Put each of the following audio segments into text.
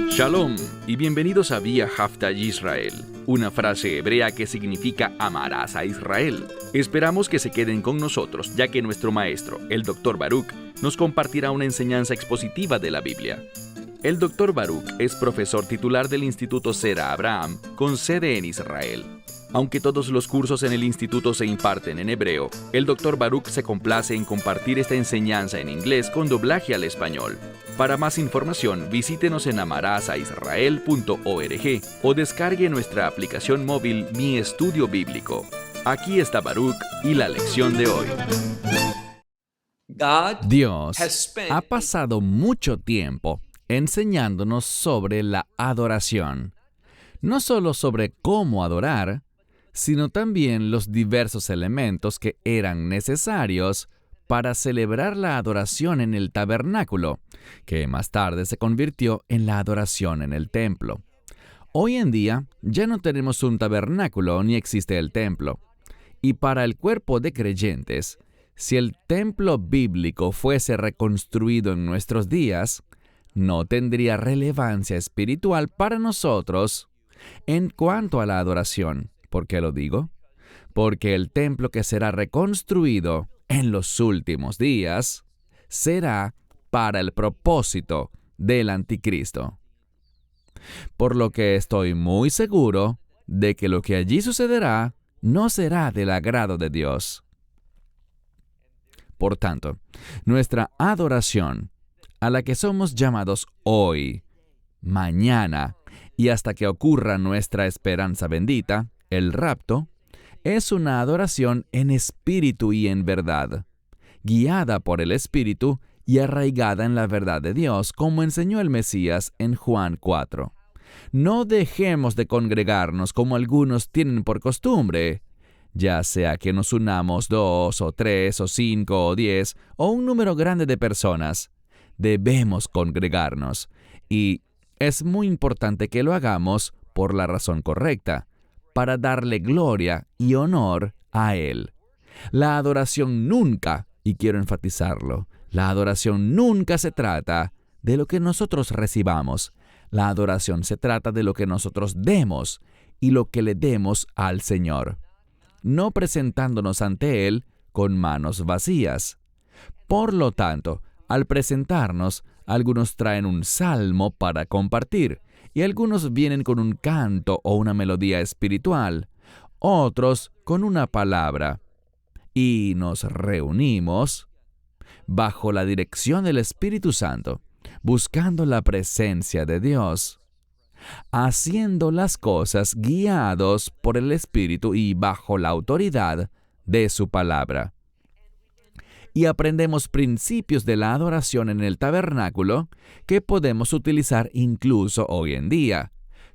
Shalom y bienvenidos a Vía Haftaj Israel, una frase hebrea que significa amarás a Israel. Esperamos que se queden con nosotros, ya que nuestro maestro, el Dr. Baruch, nos compartirá una enseñanza expositiva de la Biblia. El Dr. Baruch es profesor titular del Instituto Zera Abraham, con sede en Israel. Aunque todos los cursos en el instituto se imparten en hebreo, el Dr. Baruch se complace en compartir esta enseñanza en inglés con doblaje al español. Para más información, visítenos en amarasaisrael.org o descargue nuestra aplicación móvil Mi Estudio Bíblico. Aquí está Baruch y la lección de hoy. Dios ha pasado mucho tiempo enseñándonos sobre la adoración. No solo sobre cómo adorar, sino también los diversos elementos que eran necesarios para celebrar la adoración en el tabernáculo, que más tarde se convirtió en la adoración en el templo. Hoy en día ya no tenemos un tabernáculo ni existe el templo. Y para el cuerpo de creyentes, si el templo bíblico fuese reconstruido en nuestros días, no tendría relevancia espiritual para nosotros en cuanto a la adoración. ¿Por qué lo digo? Porque el templo que será reconstruido en los últimos días será para el propósito del anticristo. Por lo que estoy muy seguro de que lo que allí sucederá no será del agrado de Dios. Por tanto, nuestra adoración, a la que somos llamados hoy, mañana y hasta que ocurra nuestra esperanza bendita, el rapto, es una adoración en espíritu y en verdad, guiada por el Espíritu y arraigada en la verdad de Dios, como enseñó el Mesías en Juan 4. No dejemos de congregarnos como algunos tienen por costumbre, ya sea que nos unamos 2 o 3 o 5 o 10 o un número grande de personas. Debemos congregarnos y es muy importante que lo hagamos por la razón correcta, para darle gloria y honor a Él. La adoración nunca, y quiero enfatizarlo, la adoración nunca se trata de lo que nosotros recibamos. La adoración se trata de lo que nosotros demos y lo que le demos al Señor, no presentándonos ante Él con manos vacías. Por lo tanto, al presentarnos, algunos traen un salmo para compartir, y algunos vienen con un canto o una melodía espiritual, otros con una palabra. Y nos reunimos bajo la dirección del Espíritu Santo, buscando la presencia de Dios, haciendo las cosas guiados por el Espíritu y bajo la autoridad de su palabra. Y aprendemos principios de la adoración en el tabernáculo que podemos utilizar incluso hoy en día,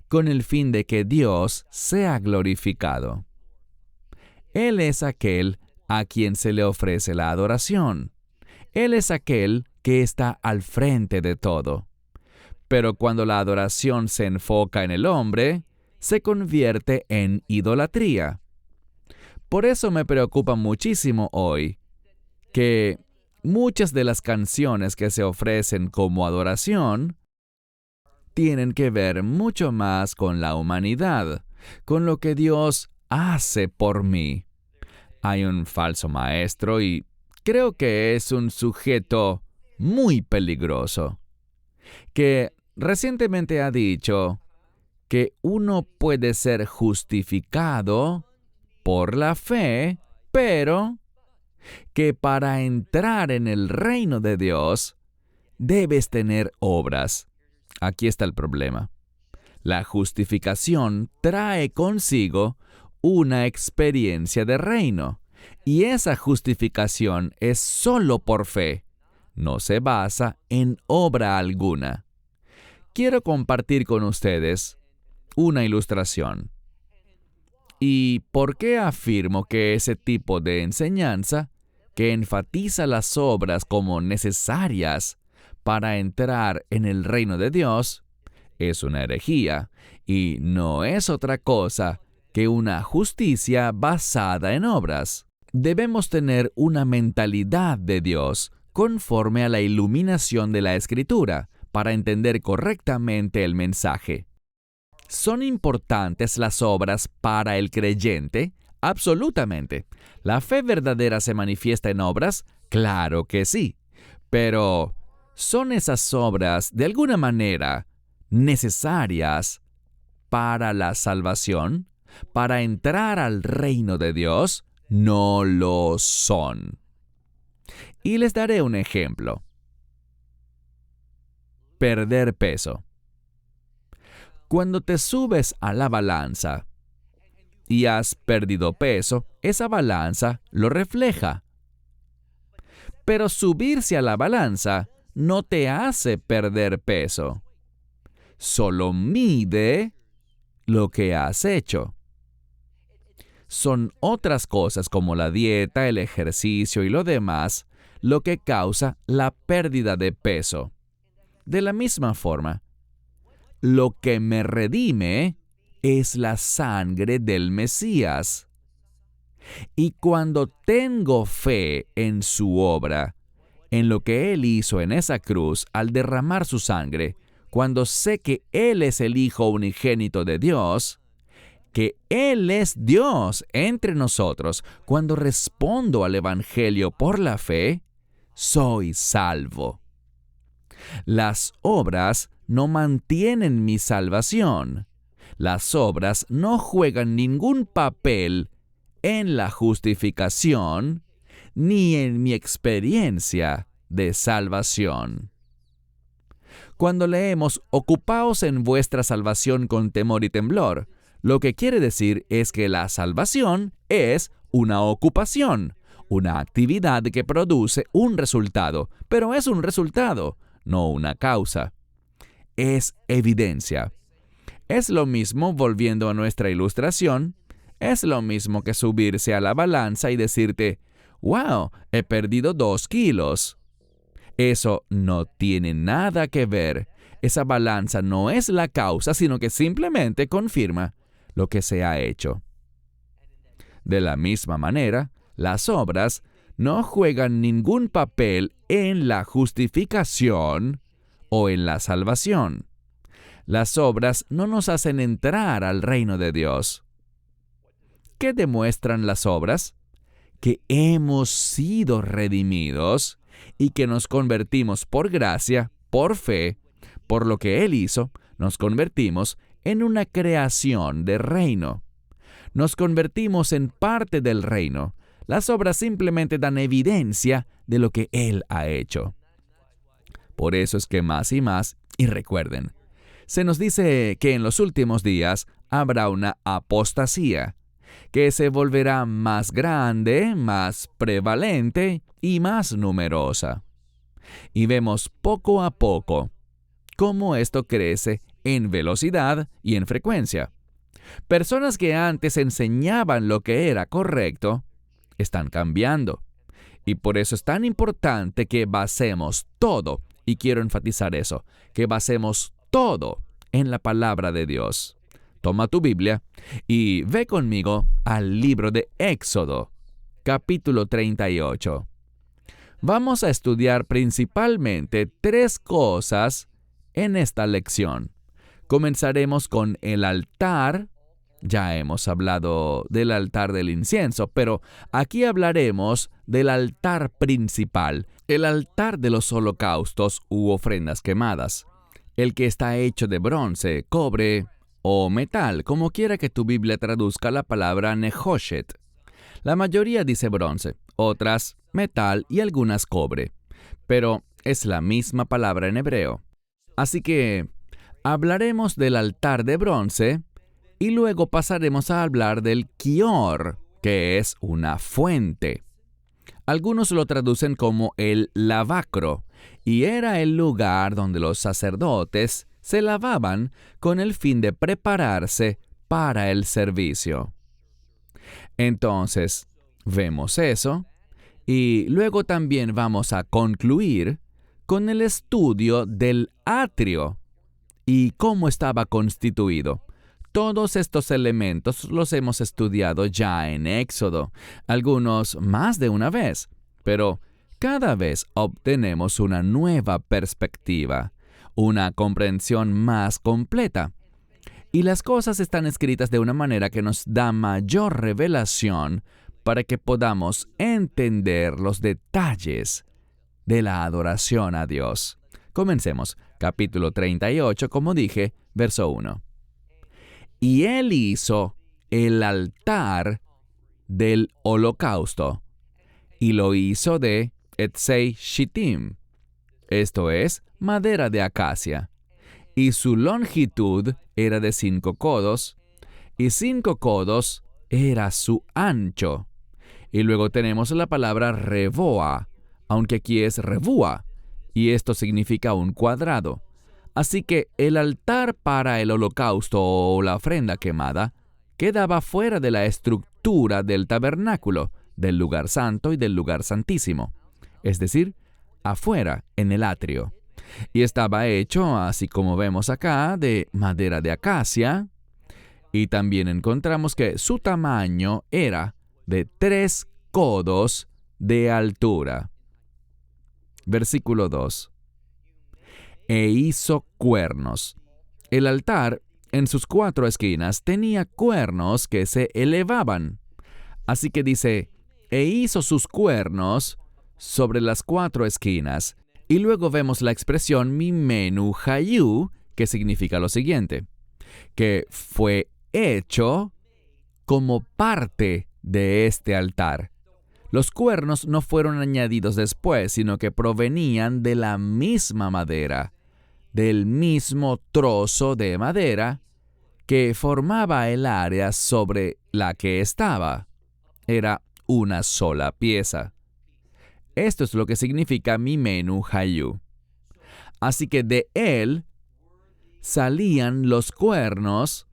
con el fin de que Dios sea glorificado. Él es aquel a quien se le ofrece la adoración. Él es aquel que está al frente de todo. Pero cuando la adoración se enfoca en el hombre, se convierte en idolatría. Por eso me preocupa muchísimo hoy que muchas de las canciones que se ofrecen como adoración tienen que ver mucho más con la humanidad, con lo que Dios hace por mí. Hay un falso maestro y creo que es un sujeto muy peligroso, que recientemente ha dicho que uno puede ser justificado por la fe, pero que para entrar en el reino de Dios debes tener obras. Aquí está el problema. La justificación trae consigo una experiencia de reino, y esa justificación es solo por fe. No se basa en obra alguna. Quiero compartir con ustedes una ilustración. ¿Y por qué afirmo que ese tipo de enseñanza, que enfatiza las obras como necesarias para entrar en el reino de Dios, es una herejía y no es otra cosa que una justicia basada en obras? Debemos tener una mentalidad de Dios conforme a la iluminación de la Escritura para entender correctamente el mensaje. ¿Son importantes las obras para el creyente? Absolutamente. ¿La fe verdadera se manifiesta en obras? Claro que sí. Pero, ¿son esas obras de alguna manera necesarias para la salvación? ¿Para entrar al reino de Dios? No lo son. Y les daré un ejemplo. Perder peso. Cuando te subes a la balanza y has perdido peso, esa balanza lo refleja. Pero subirse a la balanza no te hace perder peso. Solo mide lo que has hecho. Son otras cosas como la dieta, el ejercicio y lo demás lo que causa la pérdida de peso. De la misma forma, lo que me redime es la sangre del Mesías. Y cuando tengo fe en su obra, en lo que Él hizo en esa cruz al derramar su sangre, cuando sé que Él es el Hijo unigénito de Dios, que Él es Dios entre nosotros, cuando respondo al Evangelio por la fe, soy salvo. Las obras no mantienen mi salvación. Las obras no juegan ningún papel en la justificación ni en mi experiencia de salvación. Cuando leemos «Ocupaos en vuestra salvación con temor y temblor», lo que quiere decir es que la salvación es una ocupación, una actividad que produce un resultado, pero es un resultado, no una causa. Es evidencia. Es lo mismo, volviendo a nuestra ilustración, es lo mismo que subirse a la balanza y decirte, «Wow, he perdido 2 kilos». Eso no tiene nada que ver. Esa balanza no es la causa, sino que simplemente confirma lo que se ha hecho. De la misma manera, las obras no juegan ningún papel en la justificación o en la salvación. Las obras no nos hacen entrar al reino de Dios. ¿Qué demuestran las obras? Que hemos sido redimidos y que nos convertimos por gracia, por fe, por lo que Él hizo, nos convertimos en una creación de reino. Nos convertimos en parte del reino. Las obras simplemente dan evidencia de lo que Él ha hecho. Por eso es que más y más, y recuerden, se nos dice que en los últimos días habrá una apostasía, que se volverá más grande, más prevalente y más numerosa. Y vemos poco a poco cómo esto crece en velocidad y en frecuencia. Personas que antes enseñaban lo que era correcto, están cambiando. Y por eso es tan importante que basemos todo, y quiero enfatizar eso, que basemos todo en la palabra de Dios. Toma tu Biblia y ve conmigo al libro de Éxodo, capítulo 38. Vamos a estudiar principalmente 3 cosas en esta lección. Comenzaremos con el altar. Ya hemos hablado del altar del incienso, pero aquí hablaremos del altar principal, el altar de los holocaustos u ofrendas quemadas, el que está hecho de bronce, cobre o metal, como quiera que tu Biblia traduzca la palabra nehoshet. La mayoría dice bronce, otras metal y algunas cobre, pero es la misma palabra en hebreo. Así que hablaremos del altar de bronce y luego pasaremos a hablar del kior, que es una fuente. Algunos lo traducen como el lavacro, y era el lugar donde los sacerdotes se lavaban con el fin de prepararse para el servicio. Entonces, vemos eso, y luego también vamos a concluir con el estudio del atrio y cómo estaba constituido. Todos estos elementos los hemos estudiado ya en Éxodo, algunos más de una vez, pero cada vez obtenemos una nueva perspectiva, una comprensión más completa. Y las cosas están escritas de una manera que nos da mayor revelación para que podamos entender los detalles de la adoración a Dios. Comencemos. Capítulo 38, como dije, verso 1. Y él hizo el altar del holocausto, y lo hizo de Etsei Shittim, esto es, madera de acacia, y su longitud era de 5 codos, y 5 codos era su ancho. Y luego tenemos la palabra reboa, aunque aquí es rebúa, y esto significa un cuadrado. Así que el altar para el holocausto o la ofrenda quemada quedaba fuera de la estructura del tabernáculo, del lugar santo y del lugar santísimo, es decir, afuera en el atrio. Y estaba hecho, así como vemos acá, de madera de acacia, y también encontramos que su tamaño era de 3 codos de altura. Versículo 2. E hizo cuernos. El altar, en sus 4 esquinas, tenía cuernos que se elevaban. Así que dice, e hizo sus cuernos sobre las 4 esquinas. Y luego vemos la expresión mimenu hayu, que significa lo siguiente, que fue hecho como parte de este altar. Los cuernos no fueron añadidos después, sino que provenían de la misma madera, del mismo trozo de madera que formaba el área sobre la que estaba. Era una sola pieza. Esto es lo que significa mimenu hayu. Así que de él salían los cuernos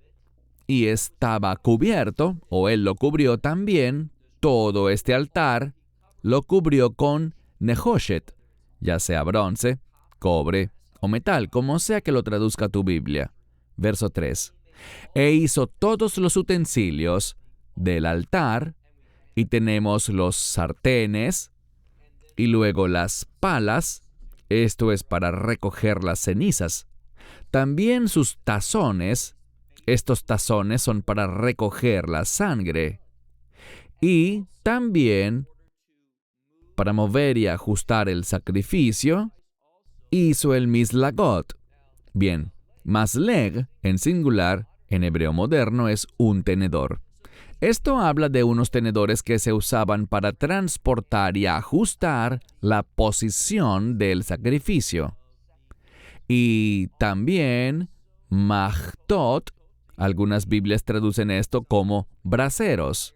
y estaba cubierto, o él lo cubrió también, todo este altar lo cubrió con nehoshet, ya sea bronce, cobre o metal, como sea que lo traduzca tu Biblia. Verso 3. E hizo todos los utensilios del altar, y tenemos los sartenes, y luego las palas, esto es para recoger las cenizas. También sus tazones, estos tazones son para recoger la sangre. Y también, para mover y ajustar el sacrificio, hizo el mislagot. Bien, masleg, en singular, en hebreo moderno, es un tenedor. Esto habla de unos tenedores que se usaban para transportar y ajustar la posición del sacrificio. Y también mahtot, algunas Biblias traducen esto como braseros,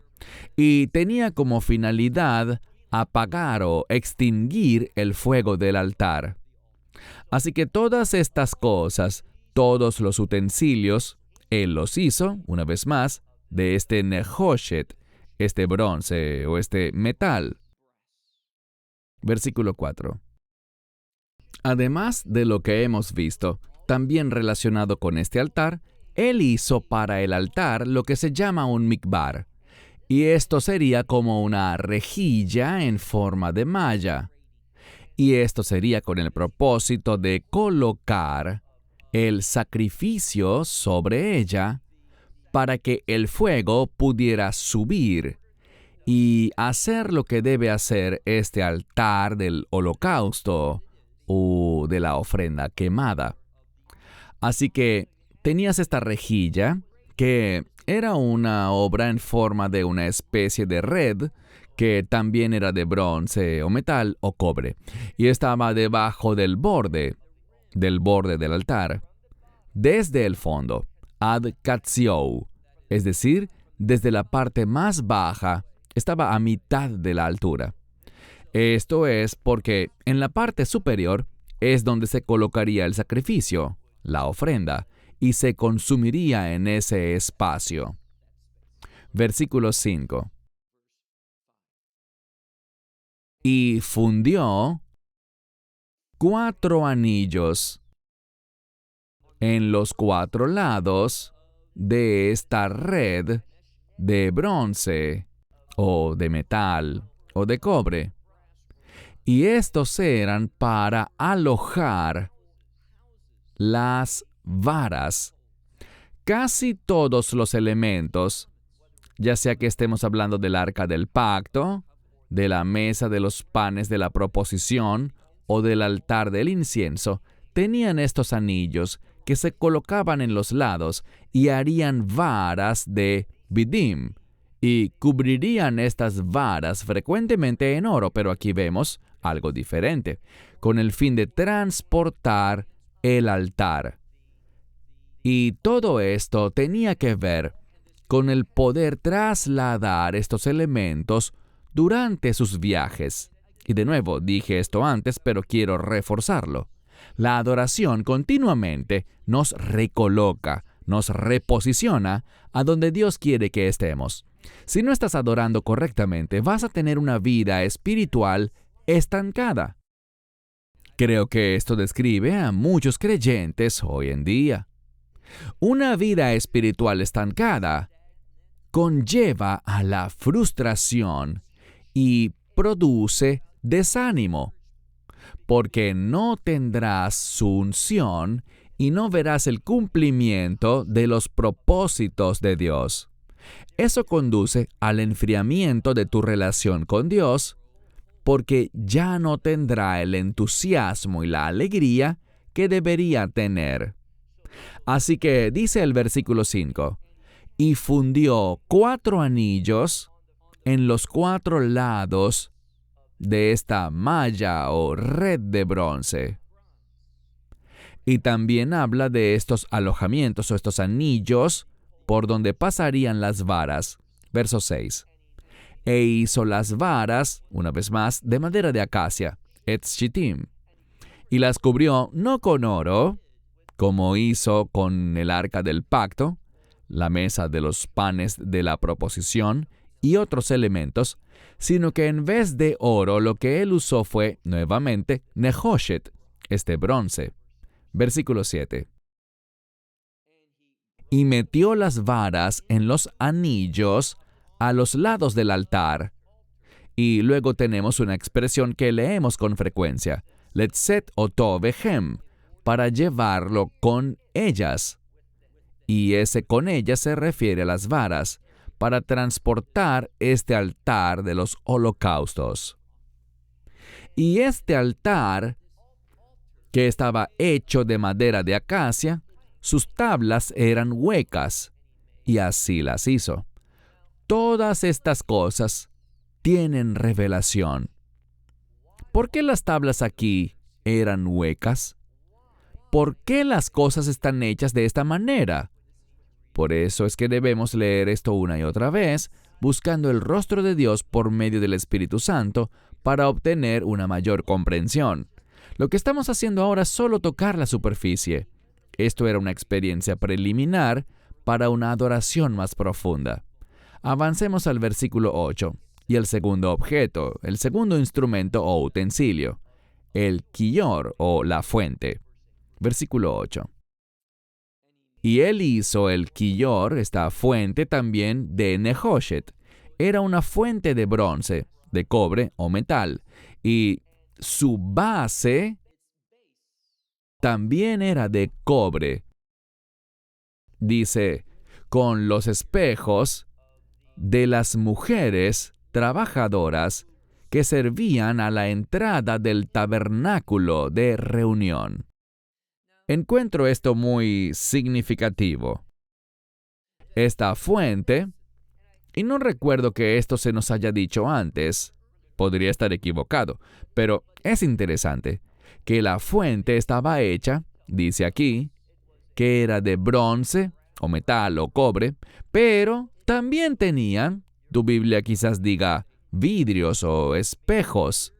y tenía como finalidad apagar o extinguir el fuego del altar. Así que todas estas cosas, todos los utensilios, él los hizo, una vez más, de este nehoshet, este bronce o este metal. Versículo 4. Además de lo que hemos visto, también relacionado con este altar, él hizo para el altar lo que se llama un mikbar, y esto sería como una rejilla en forma de malla. Y esto sería con el propósito de colocar el sacrificio sobre ella para que el fuego pudiera subir y hacer lo que debe hacer este altar del holocausto o de la ofrenda quemada. Así que tenías esta rejilla que era una obra en forma de una especie de red que también era de bronce o metal o cobre y estaba debajo del borde del altar, desde el fondo, ad katsiou, es decir, desde la parte más baja, estaba a mitad de la altura. Esto es porque en la parte superior es donde se colocaría el sacrificio, la ofrenda, y se consumiría en ese espacio. Versículo 5. Y fundió 4 anillos en los 4 lados de esta red de bronce, o de metal, o de cobre. y estos eran para alojar las varas. Casi todos los elementos, ya sea que estemos hablando del arca del pacto, de la mesa de los panes de la proposición o del altar del incienso, tenían estos anillos que se colocaban en los lados y harían varas de bidim, y cubrirían estas varas frecuentemente en oro, pero aquí vemos algo diferente, con el fin de transportar el altar. Y todo esto tenía que ver con el poder trasladar estos elementos durante sus viajes. Y de nuevo, dije esto antes, pero quiero reforzarlo. La adoración continuamente nos recoloca, nos reposiciona a donde Dios quiere que estemos. Si no estás adorando correctamente, vas a tener una vida espiritual estancada. Creo que esto describe a muchos creyentes hoy en día. Una vida espiritual estancada conlleva a la frustración y produce desánimo, porque no tendrás su unción y no verás el cumplimiento de los propósitos de Dios. Eso conduce al enfriamiento de tu relación con Dios, porque ya no tendrá el entusiasmo y la alegría que debería tener. Así que dice el versículo 5, y fundió 4 anillos en los 4 lados de esta malla o red de bronce. Y también habla de estos alojamientos o estos anillos por donde pasarían las varas. Verso 6. E hizo las varas, una vez más, de madera de acacia, etz shittim, y las cubrió no con oro, como hizo con el arca del pacto, la mesa de los panes de la proposición y otros elementos, sino que en vez de oro lo que él usó fue, nuevamente, nehoshet, este bronce. Versículo 7. Y metió las varas en los anillos a los lados del altar. Y luego tenemos una expresión que leemos con frecuencia, letzet oto behem, para llevarlo con ellas. Y ese con ellas se refiere a las varas, para transportar este altar de los holocaustos. Y este altar, que estaba hecho de madera de acacia, sus tablas eran huecas, y así las hizo. Todas estas cosas tienen revelación. ¿Por qué las tablas aquí eran huecas? ¿Por qué las cosas están hechas de esta manera? Por eso es que debemos leer esto una y otra vez, buscando el rostro de Dios por medio del Espíritu Santo para obtener una mayor comprensión. Lo que estamos haciendo ahora es solo tocar la superficie. Esto era una experiencia preliminar para una adoración más profunda. Avancemos al versículo 8, y el segundo objeto, el segundo instrumento o utensilio, el quillor o la fuente. Versículo 8. Y él hizo el quillor, esta fuente también de nehoshet. Era una fuente de bronce, de cobre o metal, y su base también era de cobre. Dice, con los espejos de las mujeres trabajadoras que servían a la entrada del tabernáculo de reunión. Encuentro esto muy significativo. Esta fuente, y no recuerdo que esto se nos haya dicho antes, podría estar equivocado, pero es interesante que la fuente estaba hecha, dice aquí, que era de bronce, o metal, o cobre, pero también tenían, tu Biblia quizás diga, vidrios o espejos.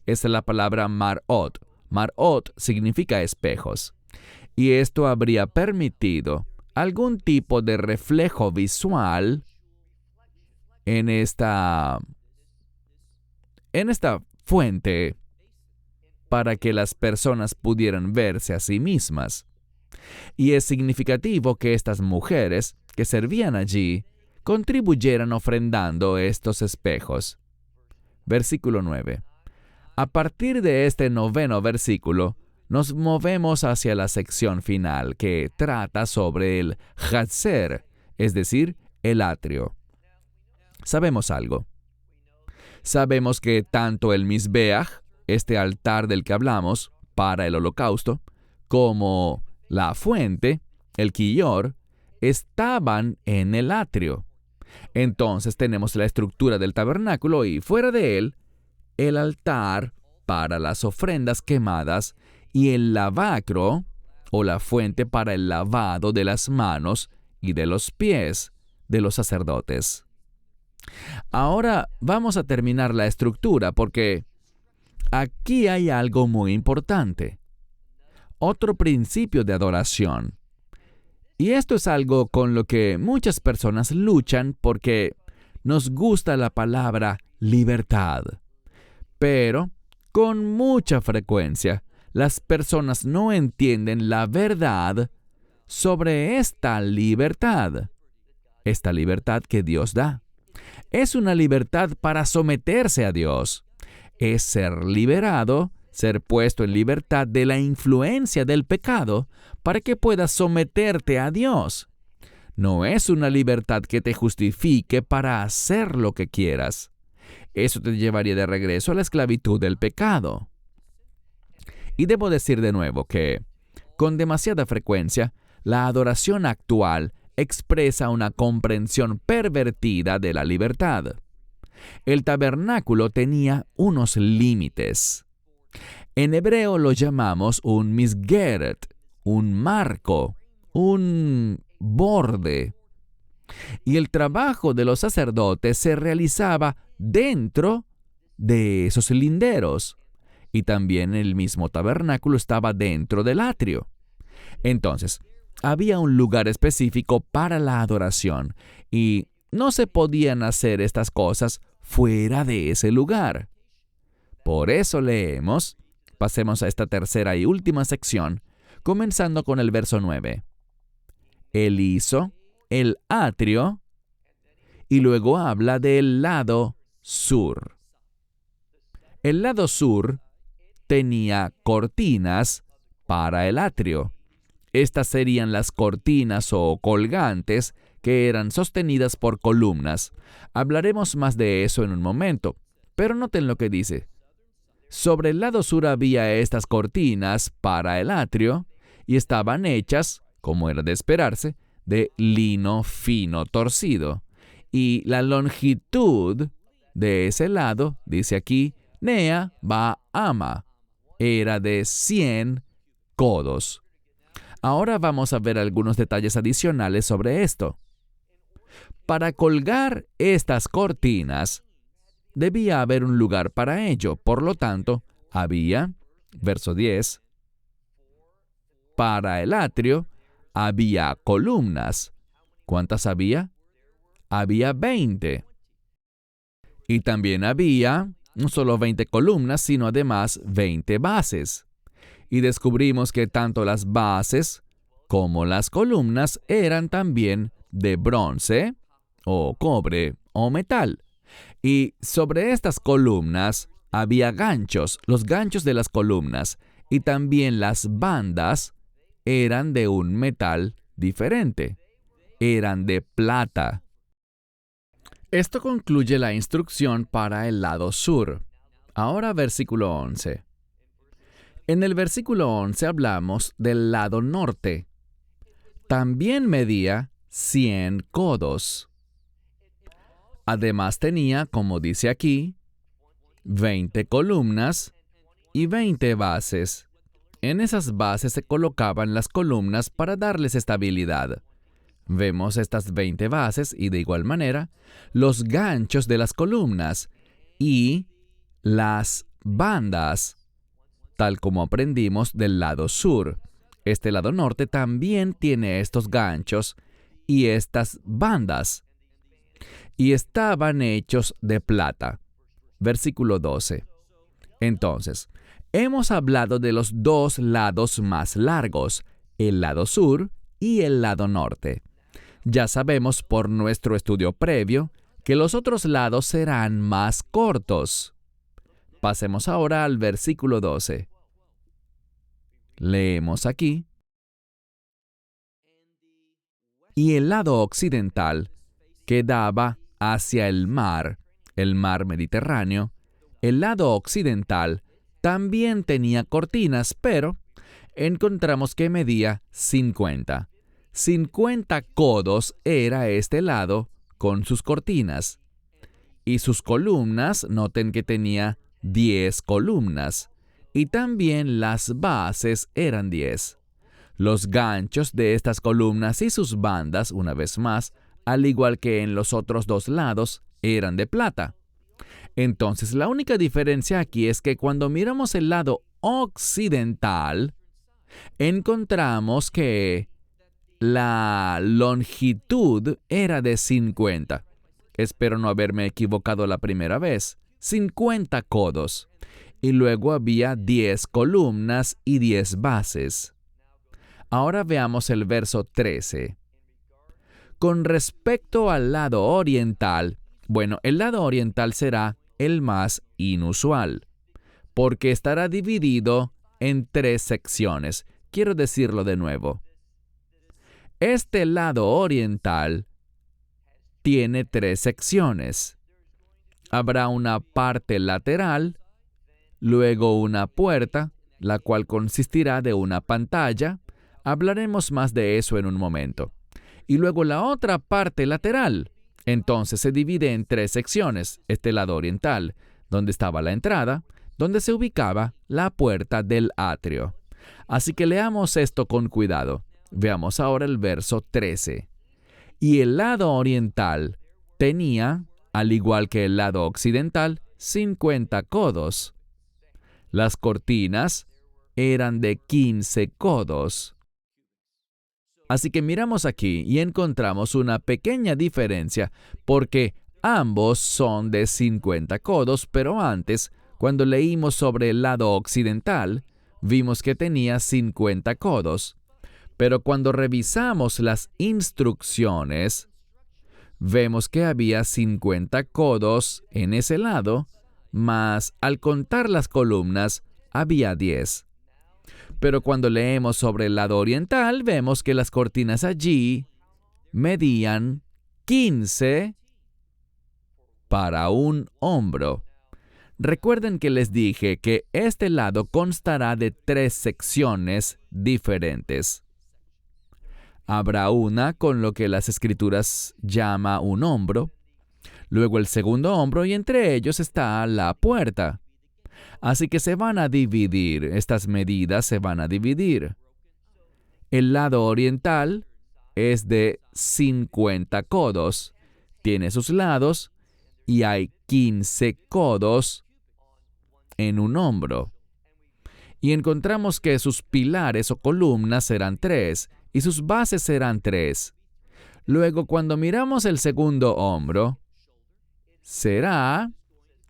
Esa es la palabra marot. Marot significa espejos. Y esto habría permitido algún tipo de reflejo visual en esta fuente para que las personas pudieran verse a sí mismas. Y es significativo que estas mujeres que servían allí contribuyeran ofrendando estos espejos. Versículo 9. A partir de este 9º versículo, nos movemos hacia la sección final que trata sobre el Hatzer, es decir, el atrio. Sabemos algo. Sabemos que tanto el Mizbeach, este altar del que hablamos para el holocausto, como la fuente, el Kiyor, estaban en el atrio. Entonces tenemos la estructura del tabernáculo y fuera de él, el altar para las ofrendas quemadas y el lavacro o la fuente para el lavado de las manos y de los pies de los sacerdotes. Ahora vamos a terminar la estructura porque aquí hay algo muy importante. Otro principio de adoración. Y esto es algo con lo que muchas personas luchan porque nos gusta la palabra libertad. Pero, con mucha frecuencia, las personas no entienden la verdad sobre esta libertad que Dios da. Es una libertad para someterse a Dios. Es ser liberado, ser puesto en libertad de la influencia del pecado para que puedas someterte a Dios. No es una libertad que te justifique para hacer lo que quieras. Eso te llevaría de regreso a la esclavitud del pecado. Y debo decir de nuevo que, con demasiada frecuencia, la adoración actual expresa una comprensión pervertida de la libertad. El tabernáculo tenía unos límites. En hebreo lo llamamos un misgeret, un marco, un borde. Y el trabajo de los sacerdotes se realizaba dentro de esos linderos. Y también el mismo tabernáculo estaba dentro del atrio. Entonces, había un lugar específico para la adoración y no se podían hacer estas cosas fuera de ese lugar. Por eso leemos, pasemos a esta tercera y última sección, comenzando con el verso 9. Él hizo el atrio y luego habla del lado sur. El lado sur tenía cortinas para el atrio. Estas serían las cortinas o colgantes que eran sostenidas por columnas. Hablaremos más de eso en un momento, pero noten lo que dice. Sobre el lado sur había estas cortinas para el atrio y estaban hechas, como era de esperarse, de lino fino torcido. Y la longitud de ese lado, dice aquí, Nea ba ama, era de 100 codos. Ahora vamos a ver algunos detalles adicionales sobre esto. Para colgar estas cortinas, debía haber un lugar para ello. Por lo tanto, había, verso 10, para el atrio, había columnas. ¿Cuántas había? Había 20. Y también había no solo 20 columnas, sino además 20 bases. Y descubrimos que tanto las bases como las columnas eran también de bronce, o cobre, o metal. Y sobre estas columnas había ganchos, los ganchos de las columnas, y también las bandas eran de un metal diferente. Eran de plata. Esto concluye la instrucción para el lado sur. Ahora versículo 11. En el versículo 11 hablamos del lado norte. También medía 100 codos. Además tenía, como dice aquí, 20 columnas y 20 bases. En esas bases se colocaban las columnas para darles estabilidad. Vemos estas 20 bases y de igual manera los ganchos de las columnas y las bandas, tal como aprendimos del lado sur. Este lado norte también tiene estos ganchos y estas bandas. Y estaban hechos de plata. Versículo 12. Entonces, hemos hablado de los dos lados más largos, el lado sur y el lado norte. Ya sabemos por nuestro estudio previo que los otros lados serán más cortos. Pasemos ahora al versículo 12. Leemos aquí. Y el lado occidental que daba hacia el mar Mediterráneo, el lado occidental también tenía cortinas, pero encontramos que medía 50. 50 codos era este lado con sus cortinas. Y sus columnas, noten que tenía 10 columnas. Y también las bases eran 10. Los ganchos de estas columnas y sus bandas, una vez más, al igual que en los otros dos lados, eran de plata. Entonces, la única diferencia aquí es que cuando miramos el lado occidental, encontramos que la longitud era de 50. Espero no haberme equivocado la primera vez. 50 codos. Y luego había 10 columnas y 10 bases. Ahora veamos el verso 13. Con respecto al lado oriental, el lado oriental será el más inusual, porque estará dividido en 3 secciones. Quiero decirlo de nuevo. Este lado oriental tiene 3 secciones. Habrá una parte lateral, luego una puerta, la cual consistirá de una pantalla. Hablaremos más de eso en un momento. Y luego la otra parte lateral. Entonces se divide en 3 secciones. Este lado oriental, donde estaba la entrada, donde se ubicaba la puerta del atrio. Así que leamos esto con cuidado. Veamos ahora el verso 13. Y el lado oriental tenía, al igual que el lado occidental, 50 codos. Las cortinas eran de 15 codos. Así que miramos aquí y encontramos una pequeña diferencia porque ambos son de 50 codos, pero antes, cuando leímos sobre el lado occidental, vimos que tenía 50 codos. Pero cuando revisamos las instrucciones, vemos que había 50 codos en ese lado, mas al contar las columnas, había 10. Pero cuando leemos sobre el lado oriental, vemos que las cortinas allí medían 15 para un hombro. Recuerden que les dije que este lado constará de 3 secciones diferentes. Habrá una con lo que las Escrituras llama un hombro, luego el segundo hombro y entre ellos está la puerta. Así que se van a dividir, estas medidas se van a dividir. El lado oriental es de 50 codos, tiene sus lados y hay 15 codos en un hombro. Y encontramos que sus pilares o columnas serán 3 y sus bases serán 3. Luego, cuando miramos el segundo hombro, será,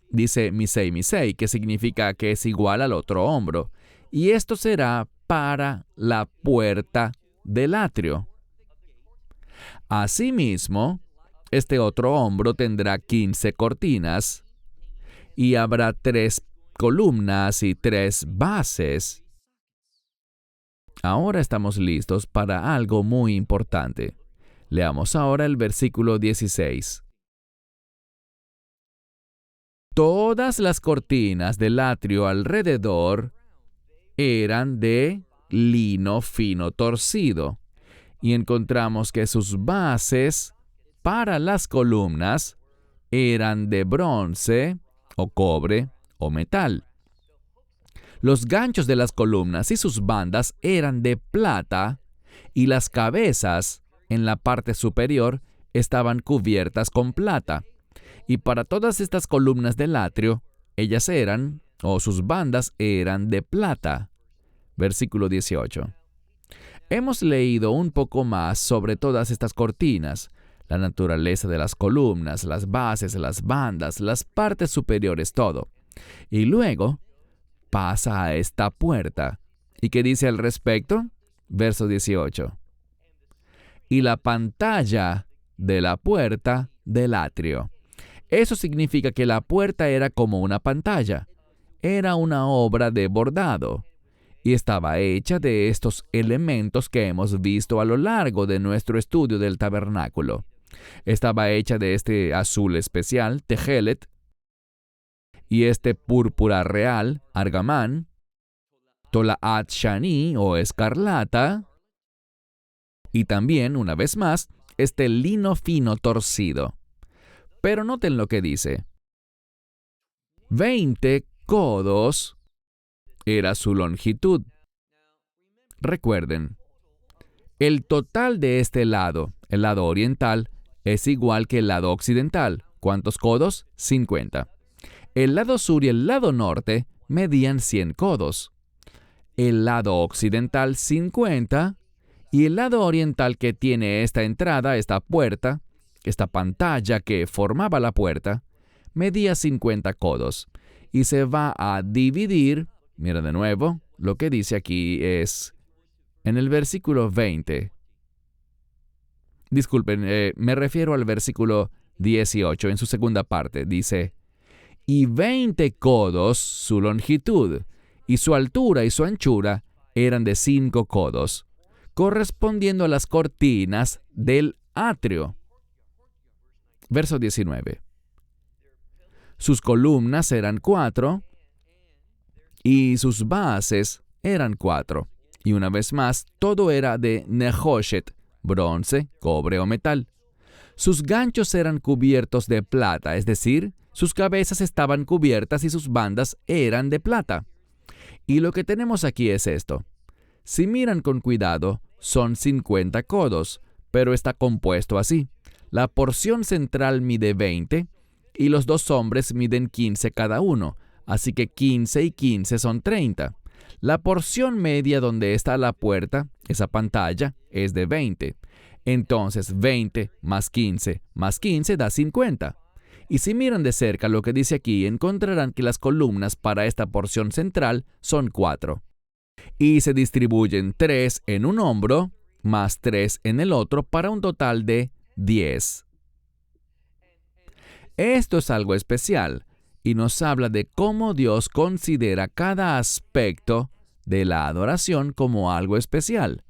dice misei, que significa que es igual al otro hombro. Y esto será para la puerta del atrio. Asimismo, este otro hombro tendrá 15 cortinas y habrá 3 columnas y 3 bases. Ahora estamos listos para algo muy importante. Leamos ahora el versículo 16. Todas las cortinas del atrio alrededor eran de lino fino torcido, y encontramos que sus bases para las columnas eran de bronce o cobre o metal. Los ganchos de las columnas y sus bandas eran de plata y las cabezas en la parte superior estaban cubiertas con plata. Y para todas estas columnas del atrio, ellas eran, o sus bandas eran de plata. Versículo 18. Hemos leído un poco más sobre todas estas cortinas, la naturaleza de las columnas, las bases, las bandas, las partes superiores, todo. Y luego pasa a esta puerta. ¿Y qué dice al respecto? Verso 18. Y la pantalla de la puerta del atrio. Eso significa que la puerta era como una pantalla. era una obra de bordado y estaba hecha de estos elementos que hemos visto a lo largo de nuestro estudio del tabernáculo. Estaba hecha de este azul especial, tejelet, y este púrpura real, argamán, tolaat shani o escarlata, y también, una vez más, este lino fino torcido. Pero noten lo que dice. 20 codos era su longitud. Recuerden, el total de este lado, el lado oriental, es igual que el lado occidental. ¿Cuántos codos? 50. El lado sur y el lado norte medían 100 codos. El lado occidental 50 y el lado oriental que tiene esta entrada, esta puerta, esta pantalla que formaba la puerta, medía 50 codos. Y se va a dividir, mira de nuevo, lo que dice aquí es en el versículo 20. Disculpen, me refiero al versículo 18, en su segunda parte. Dice, y 20 codos su longitud, y su altura y su anchura eran de 5 codos, correspondiendo a las cortinas del atrio. Verso 19. Sus columnas eran 4, y sus bases eran 4. Y una vez más, todo era de nehoshet, bronce, cobre o metal. Sus ganchos eran cubiertos de plata, es decir, sus cabezas estaban cubiertas y sus bandas eran de plata. Y lo que tenemos aquí es esto. Si miran con cuidado, son 50 codos, pero está compuesto así. La porción central mide 20 y los dos hombres miden 15 cada uno, así que 15 y 15 son 30. La porción media donde está la puerta, esa pantalla, es de 20. Entonces 20 más 15 da 50. Y si miran de cerca lo que dice aquí, encontrarán que las columnas para esta porción central son 4. Y se distribuyen 3 en un hombro más 3 en el otro para un total de 10. Esto es algo especial y nos habla de cómo Dios considera cada aspecto de la adoración como algo especial,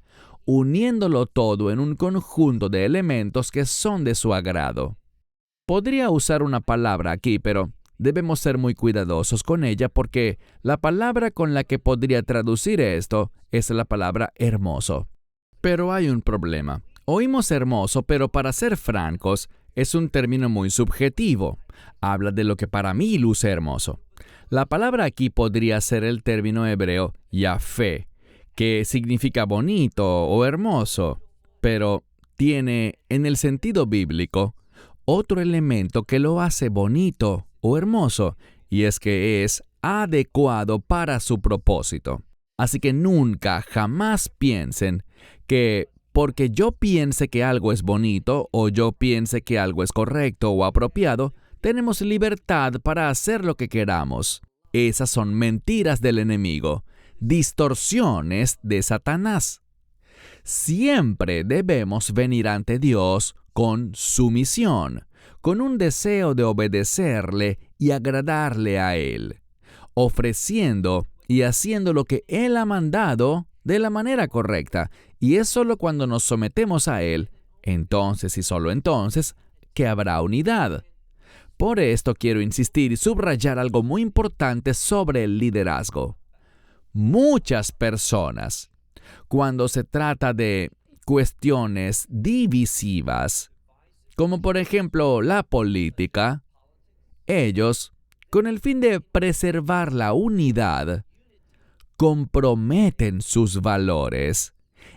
uniéndolo todo en un conjunto de elementos que son de su agrado. Podría usar una palabra aquí, pero debemos ser muy cuidadosos con ella porque la palabra con la que podría traducir esto es la palabra hermoso. Pero hay un problema. Oímos hermoso, pero para ser francos, es un término muy subjetivo. Habla de lo que para mí luce hermoso. La palabra aquí podría ser el término hebreo yafé, que significa bonito o hermoso, pero tiene, en el sentido bíblico, otro elemento que lo hace bonito o hermoso, y es que es adecuado para su propósito. Así que nunca, jamás piensen que porque yo piense que algo es bonito o yo piense que algo es correcto o apropiado, tenemos libertad para hacer lo que queramos. Esas son mentiras del enemigo, distorsiones de Satanás. Siempre debemos venir ante Dios con sumisión, con un deseo de obedecerle y agradarle a Él, ofreciendo y haciendo lo que Él ha mandado de la manera correcta. Y es solo cuando nos sometemos a Él, entonces y solo entonces, que habrá unidad. Por esto quiero insistir y subrayar algo muy importante sobre el liderazgo. Muchas personas, cuando se trata de cuestiones divisivas, como por ejemplo la política, ellos, con el fin de preservar la unidad, comprometen sus valores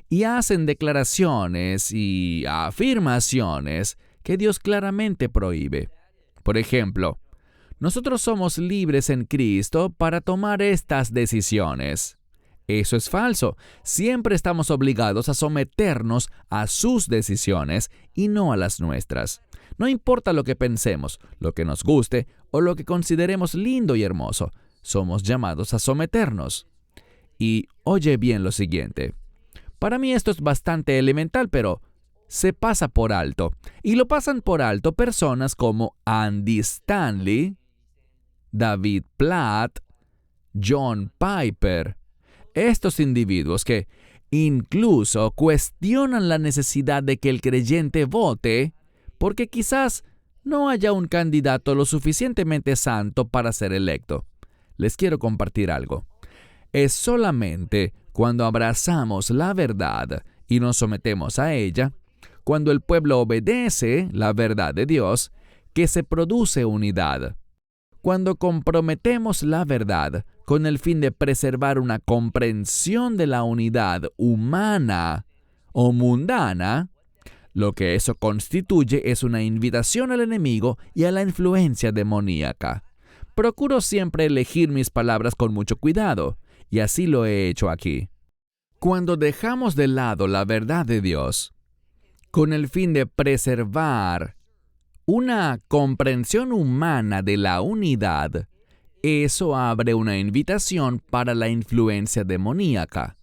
y hacen declaraciones y afirmaciones que Dios claramente prohíbe. Por ejemplo, nosotros somos libres en Cristo para tomar estas decisiones. Eso es falso. Siempre estamos obligados a someternos a sus decisiones y no a las nuestras. No importa lo que pensemos, lo que nos guste o lo que consideremos lindo y hermoso, somos llamados a someternos. Y oye bien lo siguiente. Para mí esto es bastante elemental, pero se pasa por alto. Y lo pasan por alto personas como Andy Stanley, David Platt, John Piper. Estos individuos que incluso cuestionan la necesidad de que el creyente vote porque quizás no haya un candidato lo suficientemente santo para ser electo. Les quiero compartir algo. Es solamente cuando abrazamos la verdad y nos sometemos a ella, cuando el pueblo obedece la verdad de Dios, que se produce unidad. Cuando comprometemos la verdad con el fin de preservar una comprensión de la unidad humana o mundana, lo que eso constituye es una invitación al enemigo y a la influencia demoníaca. Procuro siempre elegir mis palabras con mucho cuidado, y así lo he hecho aquí. Cuando dejamos de lado la verdad de Dios, con el fin de preservar una comprensión humana de la unidad, eso abre una invitación para la influencia demoníaca.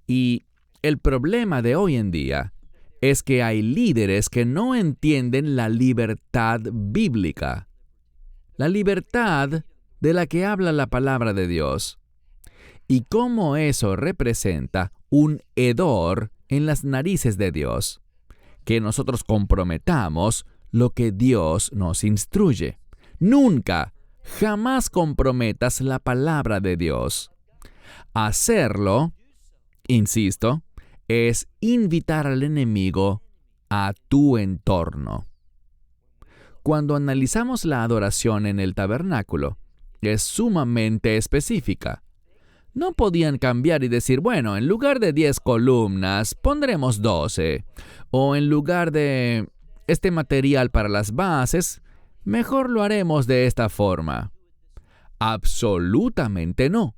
Y el problema de hoy en día es que hay líderes que no entienden la libertad bíblica, la libertad de la que habla la palabra de Dios, y cómo eso representa un hedor en las narices de Dios, que nosotros comprometamos lo que Dios nos instruye. Nunca, jamás comprometas la palabra de Dios. Hacerlo, insisto, es invitar al enemigo a tu entorno. Cuando analizamos la adoración en el tabernáculo, es sumamente específica. No podían cambiar y decir, bueno, en lugar de 10 columnas, pondremos 12. O en lugar de este material para las bases, mejor lo haremos de esta forma. Absolutamente no.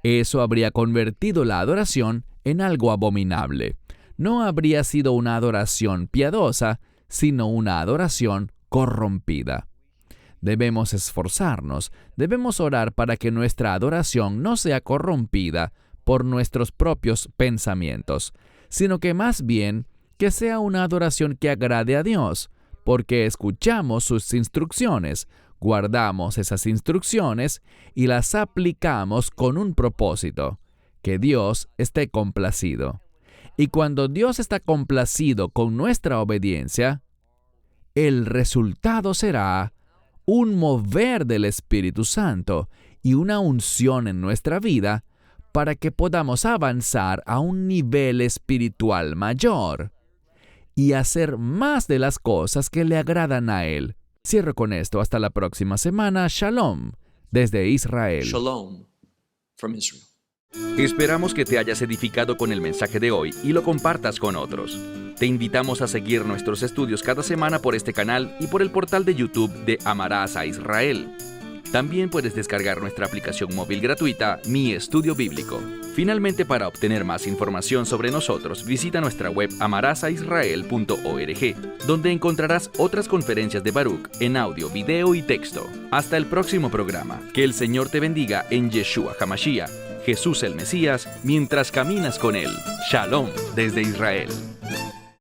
Eso habría convertido la adoración en algo abominable. No habría sido una adoración piadosa, sino una adoración corrompida. Debemos esforzarnos, debemos orar para que nuestra adoración no sea corrompida por nuestros propios pensamientos, sino que más bien que sea una adoración que agrade a Dios, porque escuchamos sus instrucciones, guardamos esas instrucciones y las aplicamos con un propósito, que Dios esté complacido. Y cuando Dios está complacido con nuestra obediencia, el resultado será un mover del Espíritu Santo y una unción en nuestra vida para que podamos avanzar a un nivel espiritual mayor y hacer más de las cosas que le agradan a Él. Cierro con esto. Hasta la próxima semana. Shalom, desde Israel. Shalom from Israel. Esperamos que te hayas edificado con el mensaje de hoy y lo compartas con otros. Te invitamos a seguir nuestros estudios cada semana por este canal y por el portal de YouTube de Amarás a Israel. También puedes descargar nuestra aplicación móvil gratuita, Mi Estudio Bíblico. Finalmente, para obtener más información sobre nosotros, visita nuestra web amarasaisrael.org, donde encontrarás otras conferencias de Baruch en audio, video y texto. Hasta el próximo programa. Que el Señor te bendiga en Yeshua HaMashiach, Jesús el Mesías, mientras caminas con Él. Shalom desde Israel.